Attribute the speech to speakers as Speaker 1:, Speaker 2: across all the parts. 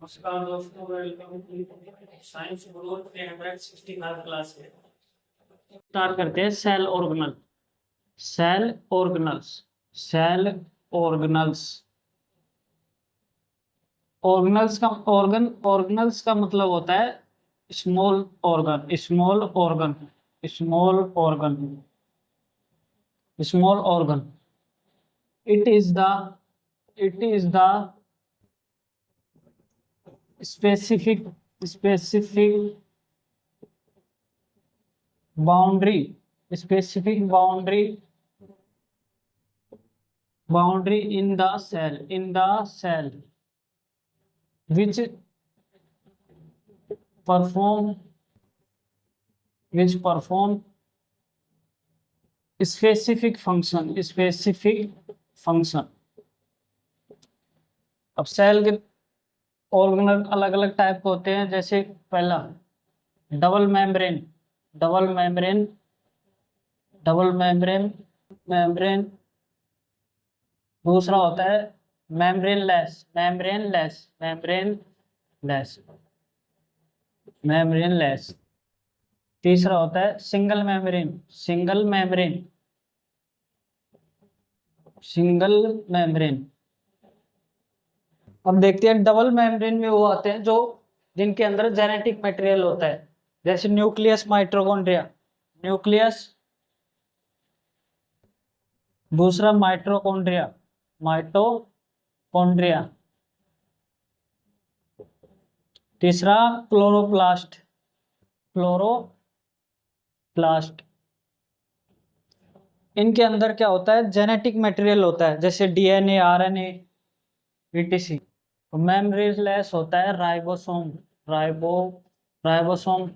Speaker 1: नमस्कार दोस्तों, welcome to science group 365 class है। स्टार्ट करते हैं। Cell organelle, cell organelles, cell organelles. Organelles का मतलब होता है small organ, small organ, small organ, small organ. It is the it is the specific boundary, boundary in the cell which perform specific function। अब cell के organelle अलग अलग type के होते हैं। जैसे पहला double membrane, double membrane, double membrane membrane. दूसरा होता है मेम्ब्रेनलेस, मेम्ब्रेनलेस। तीसरा होता है सिंगल मेम्ब्रेन, सिंगल मेम्ब्रेन। अब देखते हैं डबल मेम्ब्रेन में वो आते हैं जो जिनके अंदर जेनेटिक मटेरियल होता है, जैसे न्यूक्लियस, माइटोकॉन्ड्रिया, न्यूक्लियस। दूसरा माइटोकॉन्ड्रिया, माइटोकॉन्ड्रिया। तीसरा क्लोरोप्लास्ट, क्लोरोप्लास्ट। इनके अंदर क्या होता है, जेनेटिक मटेरियल होता है, जैसे डीएनए, आरएनए, ईटीसी। मेम्ब्रेनलेस होता है राइबोसोम, राइबोसोम।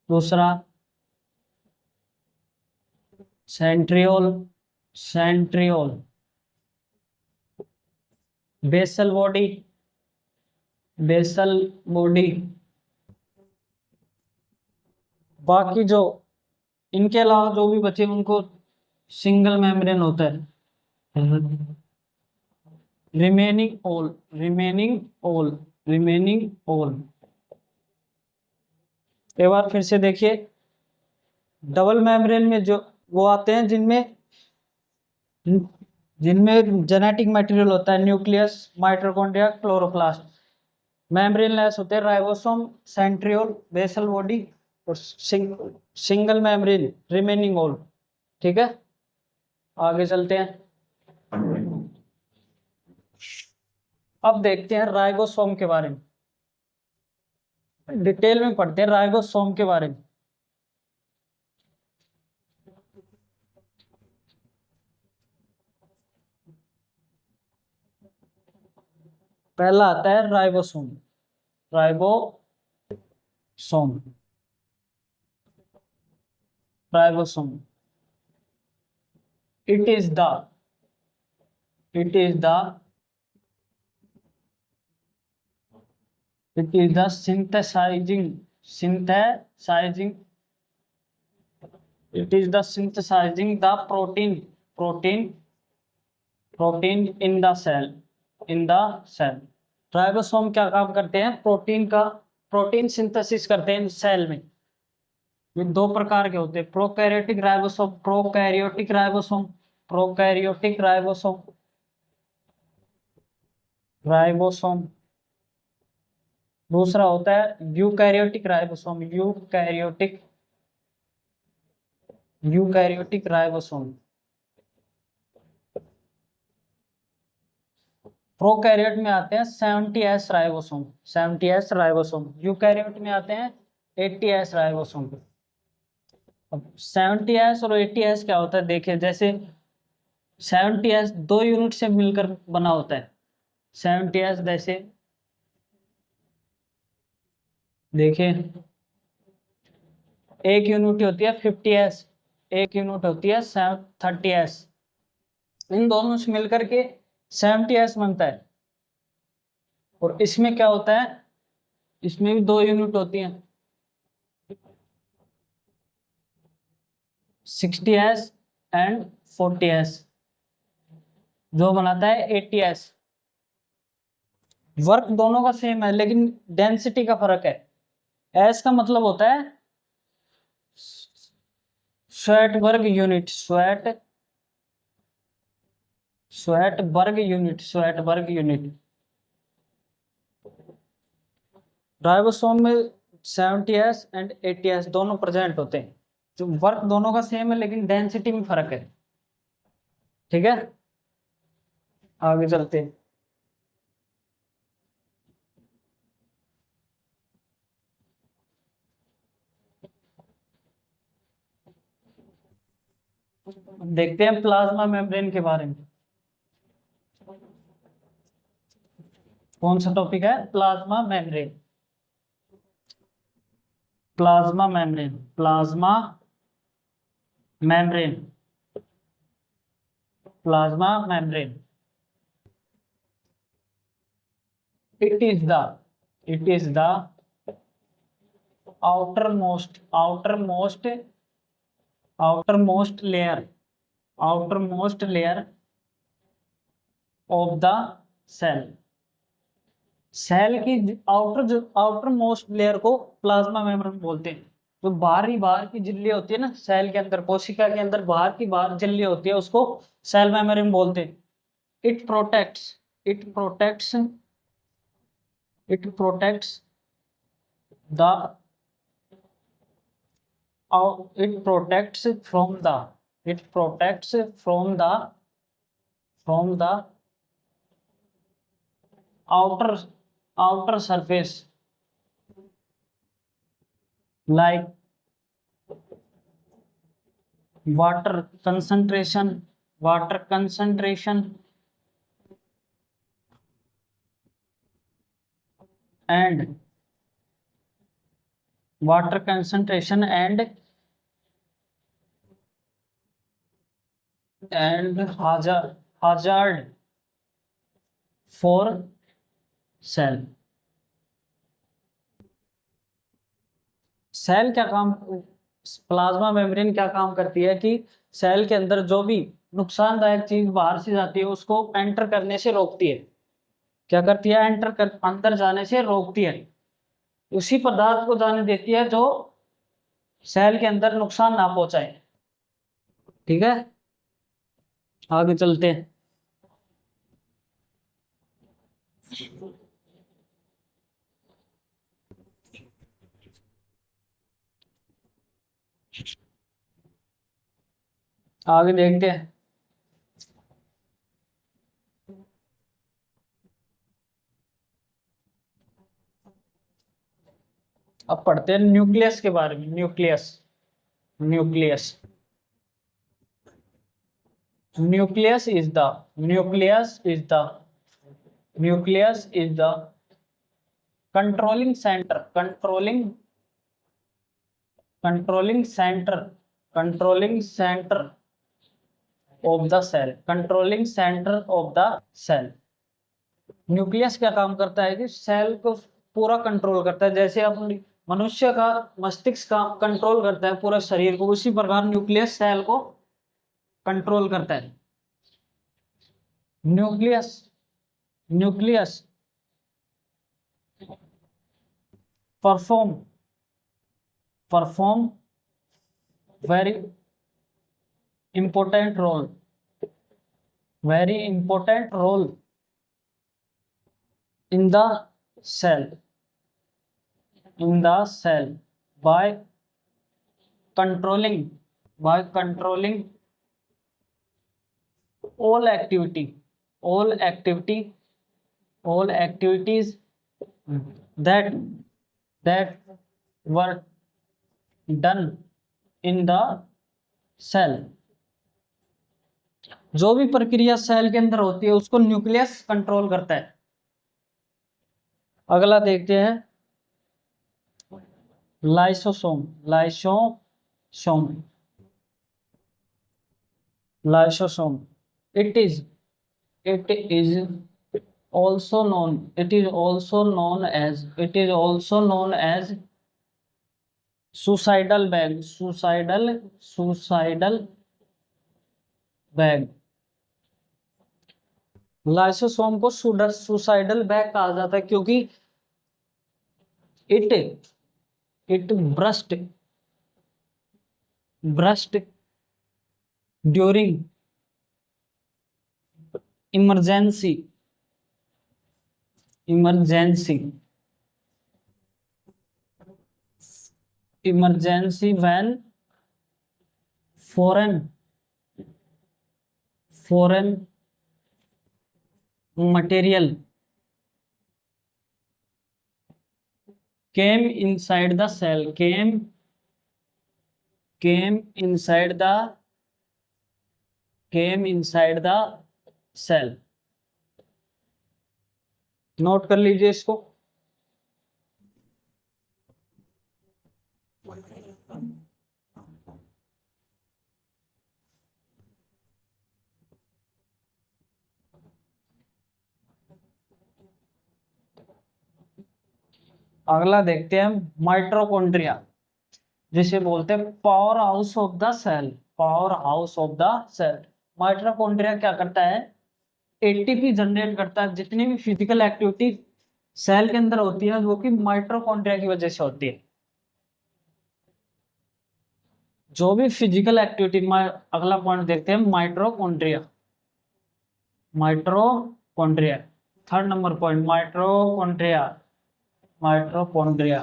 Speaker 1: दूसरा सेंट्रियोल, बेसल बॉडी, बाकी जो इनके अलावा जो भी बचे उनको सिंगल मेम्ब्रेन होता है। Remaining all. एक बार फिर से देखिए। डबल मेम्ब्रेन में जो वो आते हैं जिनमें जेनेटिक मटेरियल होता है, न्यूक्लियस, माइटोकॉन्ड्रिया, क्लोरोप्लास्ट। मेम्ब्रेनलेस होते हैं राइबोसोम, सेंट्रियोल, बेसल बॉडी और सिंगल मेम्ब्रेन, रिमेनिंग ऑल। ठीक है, आगे चलते हैं। अब देखते हैं राइबोसोम के बारे में, डिटेल में पढ़ते हैं राइबोसोम के बारे में। पहला आता है ribosome, ribosome, ribosome. It is the synthesizing the protein in the cell। Ribosome क्या काम करते हैं, प्रोटीन सिंथेसिस करते हैं सेल में। ये दो प्रकार के होते हैं, प्रोकैरियोटिक राइबोसोम। दूसरा होता है यूकैरियोटिक राइबोसोम। प्रोकैरियोट में आते हैं 70S राइबोसोम, यूकैरियोट में आते हैं 80S राइबोसोम। अब 70S और 80S क्या होता है, देखिए। जैसे 70S 2 यूनिट से मिलकर बना होता है। 70S जैसे देखिए, एक यूनिट होती है 50S, एक यूनिट होती है 30S। इन दोनों से मिलकर के 70S बनता है। और इसमें क्या होता है, इसमें भी 2 यूनिट होती हैं, 60S एंड 40S, जो बनाता है 80S। वर्क दोनों का सेम है लेकिन डेंसिटी का फर्क है। एस का मतलब होता है स्वेट वर्ग यूनिट, स्वेट वर्ग यूनिट, स्वेट वर्ग यूनिट। राइबोसोम में 70s एंड 80s दोनों प्रेजेंट होते हैं। जो वर्क दोनों का सेम है लेकिन डेंसिटी में फर्क है। ठीक है, आगे चलते हैं। देखते हैं प्लाज्मा मेम्ब्रेन के बारे में। कौन सा टॉपिक है? Plasma membrane. Plasma membrane, plasma membrane, plasma membrane. it is the it is the outermost layer, outermost layer of the cell। Cell की आउटर मोस्ट लेयर को प्लाज्मा मेम्ब्रेन बोलते हैं। जो बाहर की झिल्ली होती है ना सेल के अंदर, कोशिका के अंदर बाहर झिल्ली होती है, उसको सेल मेम्ब्रेन बोलते हैं। It protects it protects it protects the it protects from the outer surface like water concentration and water concentration and hazard for cell। Cell क्या काम, प्लाज्मा मेम्ब्रेन क्या काम करती है कि सेल के अंदर जो भी नुकसानदायक चीज बाहर से जाती है उसको एंटर करने से रोकती है। क्या करती है? अंदर जाने से रोकती है। उसी पदार्थ को जाने देती है जो सेल के अंदर नुकसान ना पहुंचाए। ठीक है, आगे चलते हैं। आगे देखते हैं। अब पढ़ते हैं न्यूक्लियस के बारे में। Nucleus nucleus nucleus is the nucleus is the controlling centre controlling centre of the cell, controlling centre of the cell. Nucleus क्या काम करता है कि सेल को पूरा कंट्रोल करता है। जैसे अपनी मनुष्य का मस्तिष्क का कंट्रोल करता है पूरा शरीर को, उसी प्रकार न्यूक्लियस सेल को कंट्रोल करता है। Nucleus nucleus perform very important role in the cell by controlling all activities that were done in the cell। जो भी प्रक्रिया सेल के अंदर होती है उसको न्यूक्लियस कंट्रोल करता है। अगला देखते हैं lysosome. it is also known as suicidal bag। Lysosome को सुसाइडल बैग कहा जाता है क्योंकि it it burst during emergency emergency emergency when foreign material came inside the cell came inside the cell। Note कर लीजिए इसको। अगला देखते हैं माइटोकॉन्ड्रिया, जिसे बोलते हैं power house of the cell. Power house of the cell. Mitochondria क्या करता है? एटीपी जनरेट करता है। जितनी भी फिजिकल एक्टिविटी सेल के अंदर होती है वो कि माइटोकॉन्ड्रिया की वजह से होती है। जो भी फिजिकल एक्टिविटी, अगला पॉइंट देखते हैं mitochondria. Mitochondria third number point, mitochondria. Mitochondria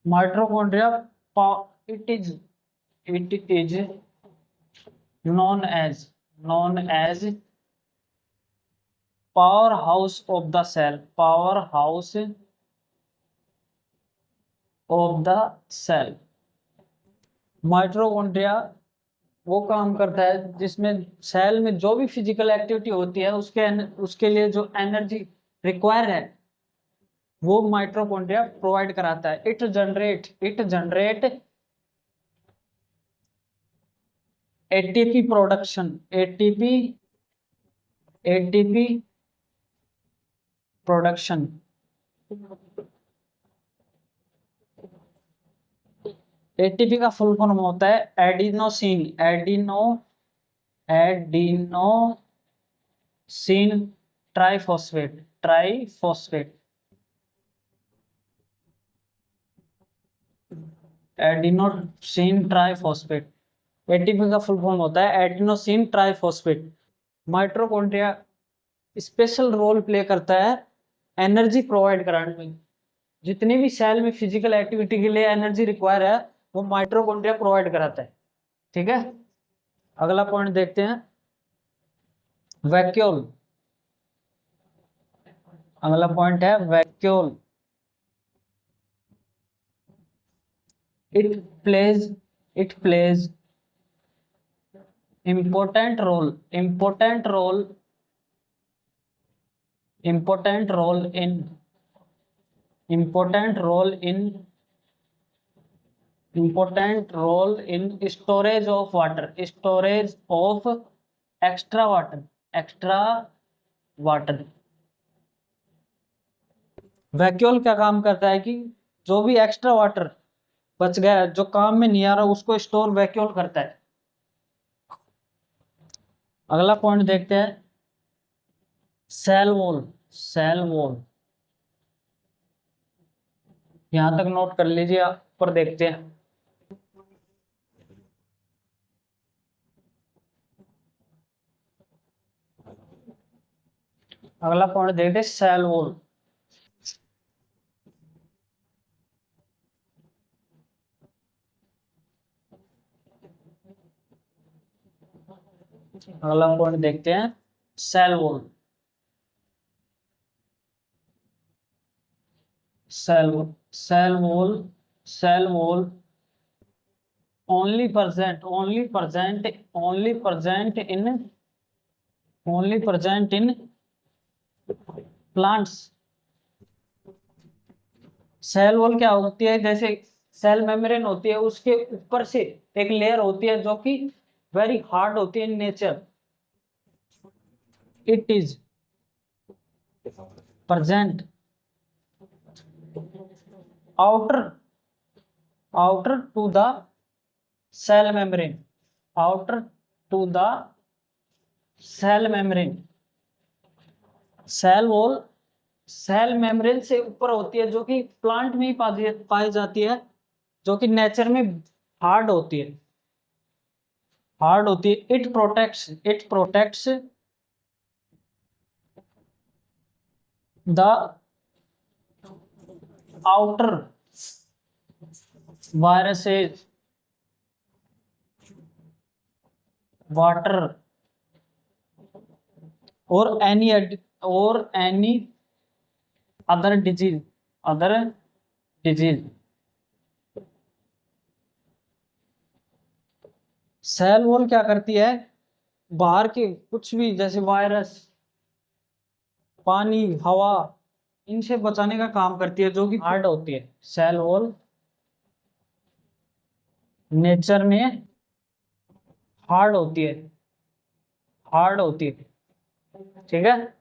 Speaker 1: mitochondria it is known as powerhouse of the cell। powerhouse of the cell। Mitochondria वो काम करता है जिसमें सेल में जो भी फिजिकल एक्टिविटी होती है उसके लिए जो एनर्जी रिक्वायर है वो माइटोकॉन्ड्रिया प्रोवाइड कराता है। It generate ATP production. ATP production. ATP का फुल फॉर्म होता है adenosine triphosphate. Adenosine triphosphate. ATP का फुल फॉर्म होता है adenosine triphosphate. Mitochondria special role play करता है एनर्जी प्रोवाइड कराने में। जितनी भी सेल में फिजिकल एक्टिविटी के लिए एनर्जी रिक्वायर है वो माइटोकॉन्ड्रिया प्रोवाइड कराता है। ठीक है, अगला पॉइंट देखते हैं वैक्यूल। अगला पॉइंट है vacuole. It plays important role in storage of extra water। Vacuole क्या काम करता है कि जो भी एक्स्ट्रा वाटर बच गया है जो काम में नहीं आ रहा उसको स्टोर वैक्यूल करता है। अगला पॉइंट देखते हैं सेल वॉल। यहां तक नोट कर लीजिए, पर देखते हैं अगला पॉइंट देखते हैं सेल वॉल। अगला पॉइंट देखते हैं cell wall. only present in plants. Cell wall क्या होती है? जैसे सेल मेम्ब्रेन होती है उसके ऊपर से एक लेयर होती है जो कि वेरी हार्ड होती है in nature. It is present outer to the cell membrane। outer to the cell membrane, cell wall cell membrane से ऊपर होती है, जो कि प्लांट में ही पाई जाती है, जो कि नेचर में हार्ड होती है, हार्ड होती है। It protects the outer viruses water और any other disease. Cell wall क्या करती है, बाहर के कुछ भी जैसे वायरस, पानी, हवा, इनसे बचाने का काम करती है, जो कि हार्ड होती है। सेल वॉल नेचर में हार्ड होती है, हार्ड होती है। ठीक है।